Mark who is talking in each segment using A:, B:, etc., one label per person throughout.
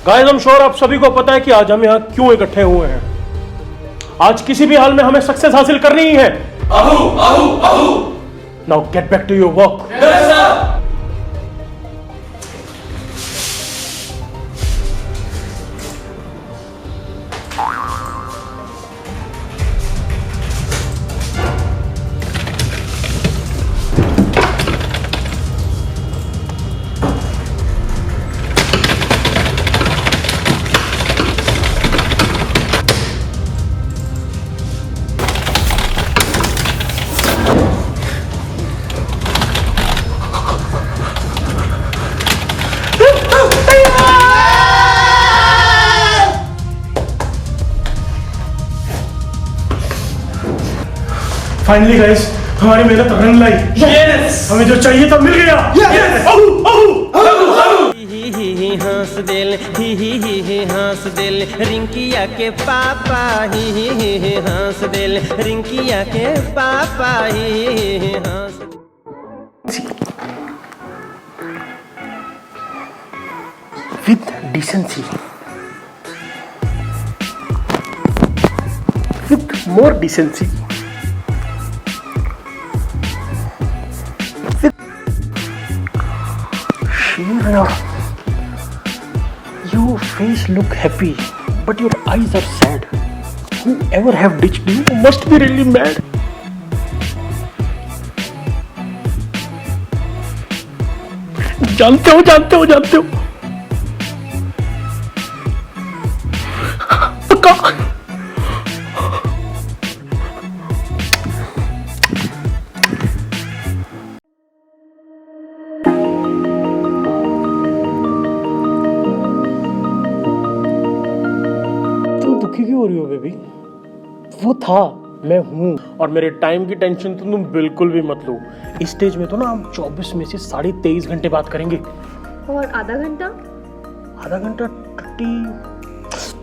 A: Guys, I am sure आप सभी को पता है कि आज हम यहाँ क्यों इकट्ठे हुए हैं। आज किसी भी हाल में हमें सक्सेस हासिल करनी ही है।
B: आहू आहू आहू।
A: Now get back to your work.
B: Yes sir.
A: Finally guys, हमारी मेहनत रंग लाई।
B: यस।
A: हमें जो चाहिए था मिल गया।
B: यस।
A: आहू आहू आहू आहू।
C: हंस दिल ही हंस दिल रिंकिया के पापा ही हंस दिल रिंकिया के पापा ही हंस।
A: With decency, with more decency, with Shira, your face look happy, but your eyes are sad. Whoever have ditched you must be really mad. जानते हो जानते हो जानते हो पक्का। तुम दुखी क्यों हो रही हो बेबी? वो था, मैं हूं, और मेरे टाइम की टेंशन तो तुम बिल्कुल भी मत लो। इस स्टेज में तो ना हम 24 में से 23.5 घंटे बात करेंगे।
D: और आधा घंटा?
A: आधा घंटा 30,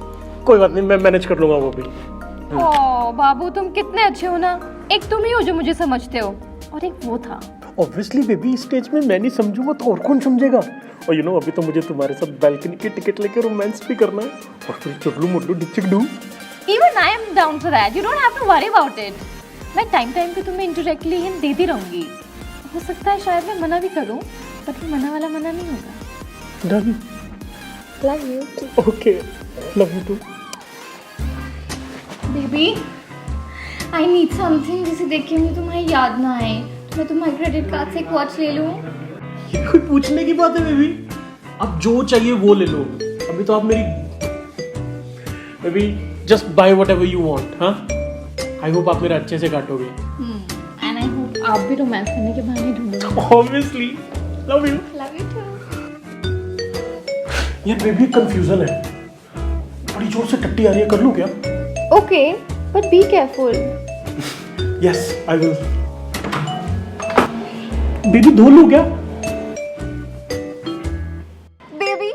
A: कोई बात नहीं, मैं मैनेज कर लूंगा वो भी।
D: ओ बाबू, तुम कितने अच्छे हो ना। एक तुम ही हो जो मुझे समझते हो, और एक वो था।
A: ऑब्वियसली बेबी, इस स्टेज में मैं नहीं समझूंगा तो और कौन समझेगा। और यू नो, अभी तो मुझे तुम्हारे साथ बैल्कनी की टिकट लेके रोमांस भी करना है, और फिर चुटलू मुटलू डिचिक do.
D: Even I am down for that. You don't have to worry about it. मैं टाइम पे तुम्हें इंडायरेक्टली हिंट देती रहूंगी। हो सकता है शायद मैं मना भी करूं, बट वो मना वाला मना नहीं होगा।
A: Done.
D: Love you.
A: Okay, love you too.
D: Baby, I need something जिसे देख के मुझे तुम्हारी याद ना आए। मैं तुम्हारे क्रेडिट कार्ड से एक वॉच ले लूं?
A: ये कोई पूछने की बात है बेबी? अब जो चाहिए वो ले लो। अभी तो आप मेरी baby, just by whatever you want. हाँ, आई होप आप मेरा अच्छे से काटोगे।
D: And I hope आप भी रोमांस करने के बहाने ढूंढोगे।
A: Obviously, love you.
D: Love you too.
A: ये बेबी कंफ्यूजन है, बड़ी जोर से टट्टी आ रही है, कर लूं क्या?
D: Okay, but be careful.
A: Yes, I will. Baby, धो लूं क्या?
D: बेबी,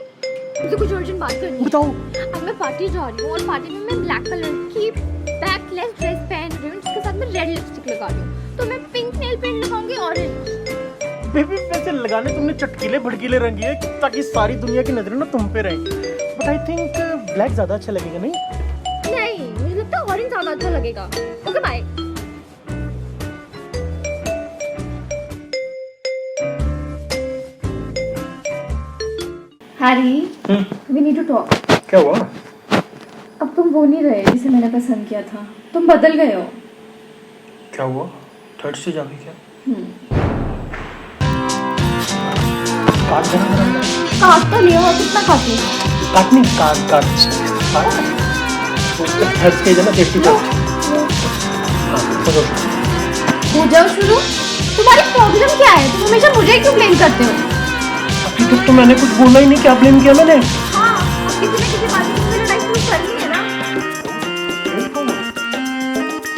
D: मुझे कुछ अर्जेंट बात करनी है।
A: बताओ।
D: अब मैं पार्टी जा रही हूँ, और पार्टी में मैं ब्लैक कलर की बैकलेस ड्रेस पहन रही हूँ, जिसके साथ मैं रेड लिपस्टिक लगा रही हूँ। तो मैं पिंक नेल पेंट लगाऊंगी, ऑरेंज।
A: बेबी, वैसे लगाने तुमने चटकीले भड़कीले रंगी है ताकि सारी दुनिया की नजरें ना तुम पे रहे। बट आई थिंक ब्लैक ज्यादा अच्छा लगेगा, नहीं?
D: नहीं, मुझे लगता है ऑरेंज ज्यादा अच्छा लगेगा। Okay bye. Harry, we need to talk.
A: क्या हुआ?
D: अब तुम वो नहीं रहे जिसे मैंने पसंद किया था। तुम बदल गए हो।
A: क्या हुआ? थर्ड स्टेज आ गई क्या? काट देना।
D: काट तो लिया हो, कितना काटूं?
A: काट नहीं, काट। थर्ड स्टेज है ना, सेफ्टी का।
D: हो जाओ शुरू। तुम्हारी प्रॉब्लम क्या है? तुम हमेशा मुझे क्यों ब्लेम करते हो?
A: अभी तक तो मैंने कुछ बोला ही नहीं, क्या ब्लेम किया मैंने?
D: हाँ, अब किसी न किसी बात में मेरा लाइफ चूज करनी है ना।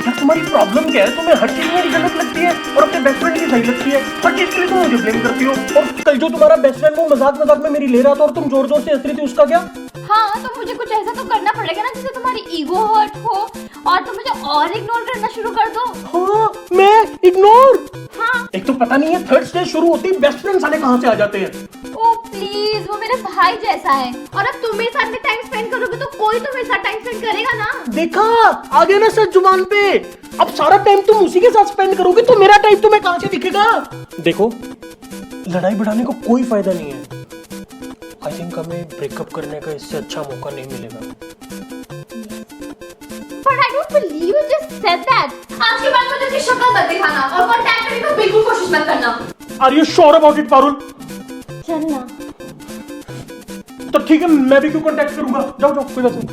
A: यार, तुम्हारी प्रॉब्लम क्या है? तुम्हें हर चीज मेरी गलत लगती है और अपने बेस्ट फ्रेंड की सही लगती है। हर चीज के लिए तुम मुझे ब्लेम करती हो। और कल जो तुम्हारा बेस्ट फ्रेंड वो मजाक में मेरी ले रहा था और तुम जोर जोर से हंस रही थी, उसका क्या?
D: हाँ, तो मुझे कुछ ऐसा तो करना पड़ेगा ना जिससे तुम्हारी ईगो हर्ट हो और तुम मुझे और इग्नोर करना शुरू कर दो।
A: हाँ, मैं इग्नोर?
D: हाँ।
A: एक तो पता नहीं है, थर्ड स्टेज शुरू होती है बेस्ट फ्रेंड साले कहाँ से आ जाते हैं।
D: ओ प्लीज, वो मेरे भाई जैसा है और अब तुम मेरे साथ में टाइम स्पेंड करोगे तो कोई तो मेरे साथ टाइम स्पेंड करेगा ना।
A: देखा, आ गया ना सच जुबान पे। अब सारा टाइम तुम उसी के साथ स्पेंड करोगे तो मेरा टाइम तुम्हें कहां से दिखेगा? देखो, लड़ाई बढ़ाने को कोई फायदा नहीं है। आई थिंक हमें ब्रेकअप करने का इससे अच्छा मौका नहीं मिलेगा।
D: But I don't believe you just said that. आज के बाद मुझे अपनी शक्ल मत दिखाना और कांटेक्ट करने की बिल्कुल कोशिश मत करना।
A: Are you sure about it, Parul?
D: चलना।
A: तो ठीक है, मैं भी क्यों कांटेक्ट करूंगा? जाओ जाओ, कोई बात नहीं।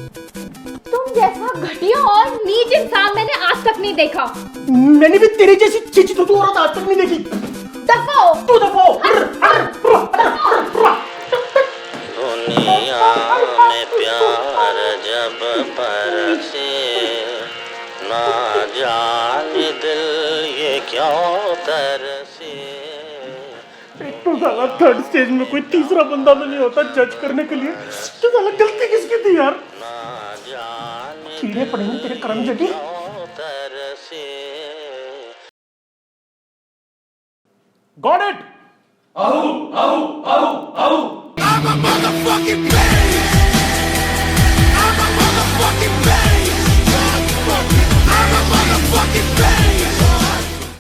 D: तुम जैसा घटिया और नीच इंसान मैंने आज तक नहीं देखा।
A: मैंने भी तेरी जैसी चिचितुतु औरत आज तक नहीं देखी।
D: दफा हो।
A: तू दफा हो।
C: दुनिया में प्यार जब बरसे ना जाने दिल ये क्यों तरसे।
A: तो साला थर्ड स्टेज में कोई तीसरा बंदा तो नहीं होता जज करने के लिए। तो साला गलती किसकी थी यार?
C: ना जाने
A: कीड़े पड़ेंगे तेरे कर्म जटी।
C: क्यों तरसे।
A: Got it.
B: आहू आहू आहू आहू
E: I'm a motherfucking babe. I'm a motherfucking babe. I'm a motherfucking babe.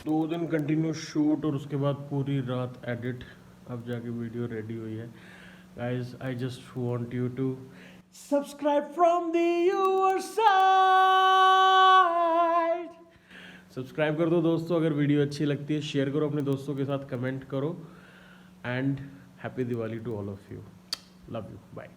A: 2 दिन कंटिन्यू शूट और उसके बाद पूरी रात एडिट, अब जाके वीडियो रेडी हुई है। Guys, I just want you to subscribe from the your side. Subscribe कर दो दोस्तों, अगर वीडियो अच्छी लगती है शेयर करो अपने दोस्तों के साथ, कमेंट करो and happy Diwali to all of you. Love you, bye.